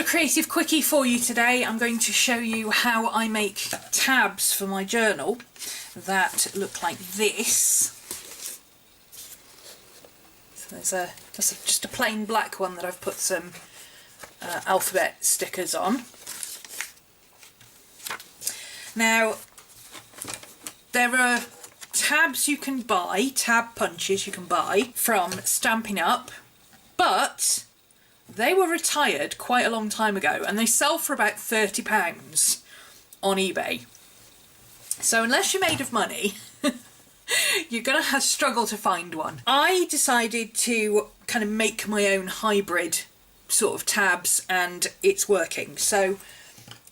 creative quickie for you today. I'm going to show you how I make tabs for my journal that look like this. So that's just a plain black one that I've put some alphabet stickers on. Now there are tabs you can buy, tab punches you can buy from Stampin Up, but they were retired quite a long time ago and they sell for about £30 on eBay. So unless you're made of money, you're going to struggle to find one. I decided to kind of make my own hybrid sort of tabs and it's working. So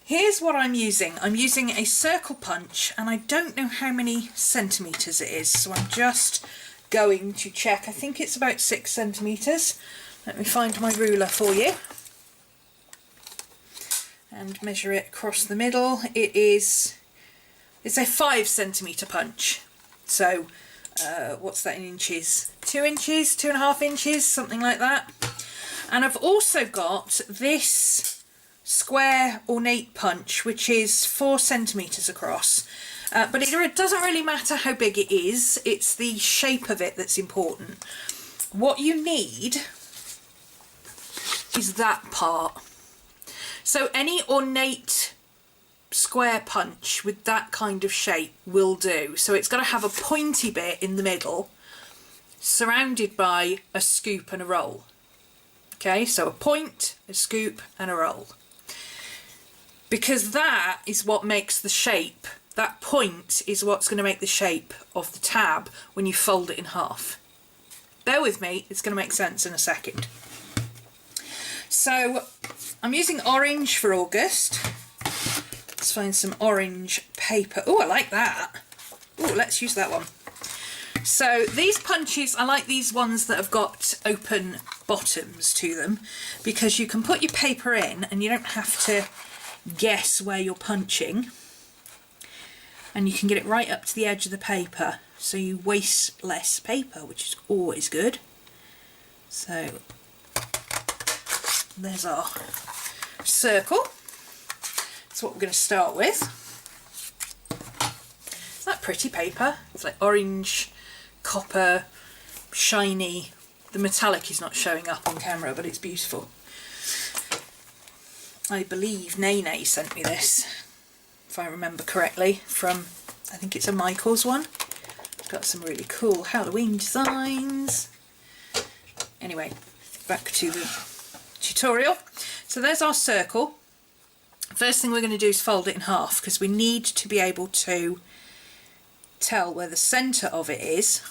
here's what I'm using. I'm using a circle punch and I don't know how many centimetres it is. So I'm just going to check. I think it's about 6 centimetres. Let me find my ruler for you and measure it across the middle. It's a 5 centimetre punch. So what's that in inches? 2 inches, 2.5 inches, something like that. And I've also got this square ornate punch, which is 4 centimetres across. But it doesn't really matter how big it is. It's the shape of it that's important. What you need is that part. So any ornate square punch with that kind of shape will do. So it's got to have a pointy bit in the middle surrounded by a scoop and a roll. Okay, so a point, a scoop and a roll. Because that is what makes the shape, that point is what's going to make the shape of the tab when you fold it in half. Bear with me, it's going to make sense in a second. So I'm using orange for August. Let's find some orange paper. Oh, I like that. Oh, let's use that one. So these punches, I like these ones that have got open bottoms to them because you can put your paper in and you don't have to guess where you're punching. And you can get it right up to the edge of the paper so you waste less paper, which is always good. So there's our circle. That's what we're going to start with. Is that pretty paper? It's like orange, copper, shiny. The metallic is not showing up on camera, but it's beautiful. I believe Nene sent me this, if I remember correctly, from, I think it's a Michael's one. It's got some really cool Halloween designs. Anyway, back to the tutorial. So there's our circle. First thing we're going to do is fold it in half because we need to be able to tell where the centre of it is.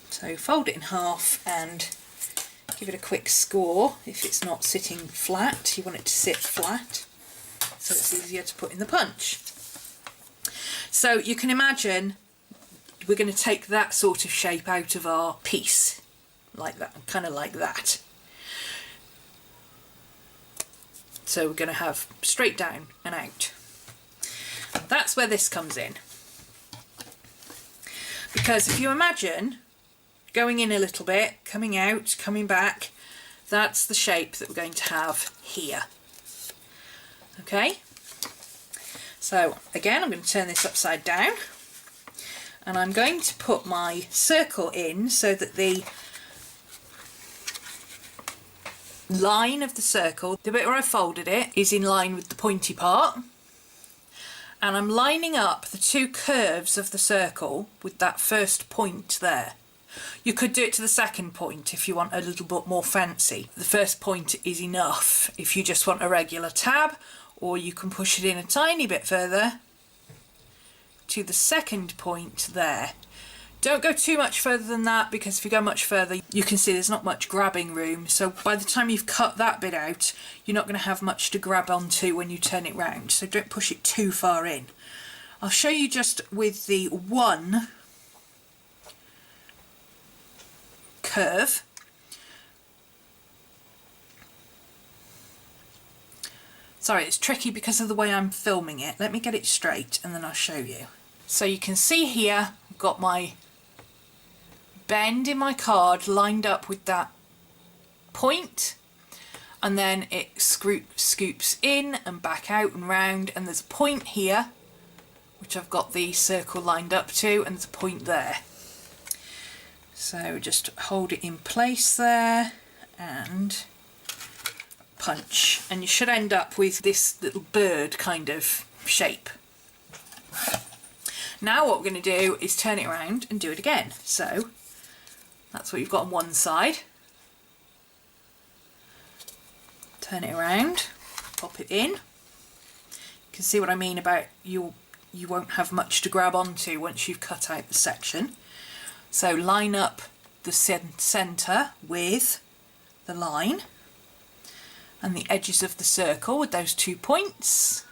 So fold it in half and give it a quick score. If it's not sitting flat, you want it to sit flat so it's easier to put in the punch. So you can imagine we're going to take that sort of shape out of our piece, like that, kind of like that. So we're going to have straight down and out. That's where this comes in. Because if you imagine going in a little bit, coming out, coming back, that's the shape that we're going to have here. Okay? So again, I'm going to turn this upside down and I'm going to put my circle in so that the line of the circle, the bit where I folded it, is in line with the pointy part, and I'm lining up the two curves of the circle with that first point there. You could do it to the second point if you want a little bit more fancy. The first point is enough if you just want a regular tab, or you can push it in a tiny bit further to the second point there. Don't go too much further than that, because if you go much further you can see there's not much grabbing room, so by the time you've cut that bit out you're not going to have much to grab onto when you turn it round, so don't push it too far in. I'll show you just with the one curve. Sorry, it's tricky because of the way I'm filming it. Let me get it straight and then I'll show you. So you can see here I've got my bend in my card lined up with that point, and then it scoops in and back out and round, and there's a point here which I've got the circle lined up to, and there's a point there. So just hold it in place there and punch, and you should end up with this little bird kind of shape. Now what we're going to do is turn it around and do it again. So that's what you've got on one side. Turn it around, pop it in. You can see what I mean about you won't have much to grab onto once you've cut out the section. So line up the centre with the line and the edges of the circle with those 2 points,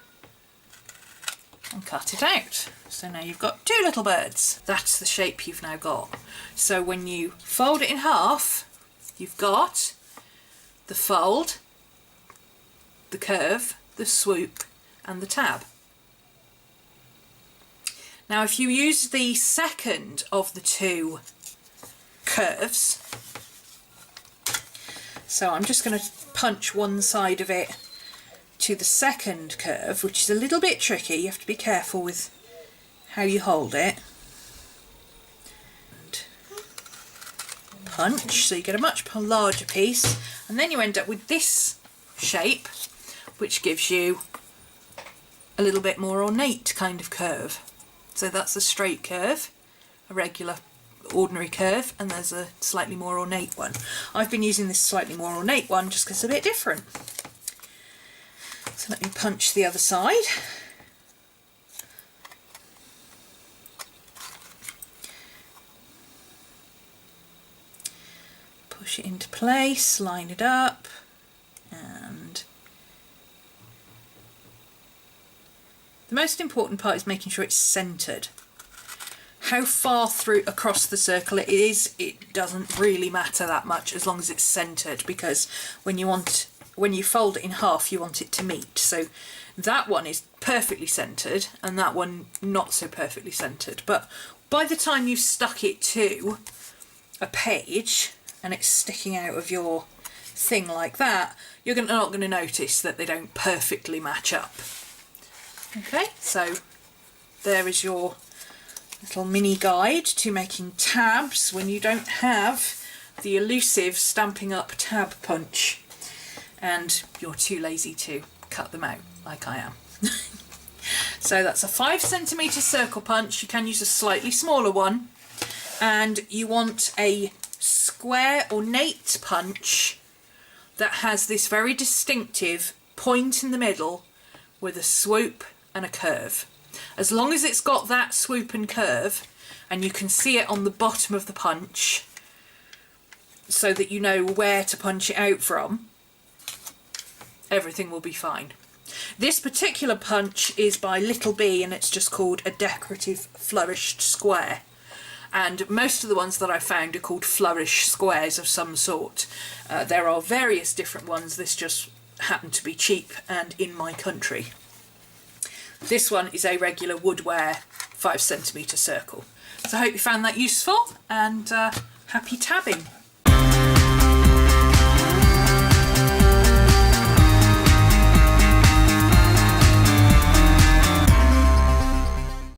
and cut it out. So now you've got two little birds. That's the shape you've now got. So when you fold it in half, you've got the fold, the curve, the swoop and the tab. Now if you use the second of the two curves, so I'm just going to punch one side of it to the second curve, which is a little bit tricky. You have to be careful with how you hold it. And punch, so you get a much larger piece, and then you end up with this shape, which gives you a little bit more ornate kind of curve. So that's a straight curve, a regular ordinary curve, and there's a slightly more ornate one. I've been using this slightly more ornate one just because it's a bit different. So let me punch the other side. Push it into place, line it up, and the most important part is making sure it's centered. How far through across the circle it is, it doesn't really matter that much as long as it's centered, because when you fold it in half you want it to meet. So that one is perfectly centered and that one not so perfectly centered, but by the time you've stuck it to a page and it's sticking out of your thing like that, you're not going to notice that they don't perfectly match up. Okay, so there is your little mini guide to making tabs when you don't have the elusive Stampin Up Tab Punch and you're too lazy to cut them out like I am. So that's a 5cm circle punch. You can use a slightly smaller one, and you want a square ornate punch that has this very distinctive point in the middle with a swoop and a curve. As long as it's got that swoop and curve, and you can see it on the bottom of the punch so that you know where to punch it out from, everything will be fine. This particular punch is by Little B and it's just called a decorative flourished square. And most of the ones that I found are called flourish squares of some sort. There are various different ones. This just happened to be cheap and in my country. This one is a regular woodware 5cm circle. So I hope you found that useful, and happy tabbing.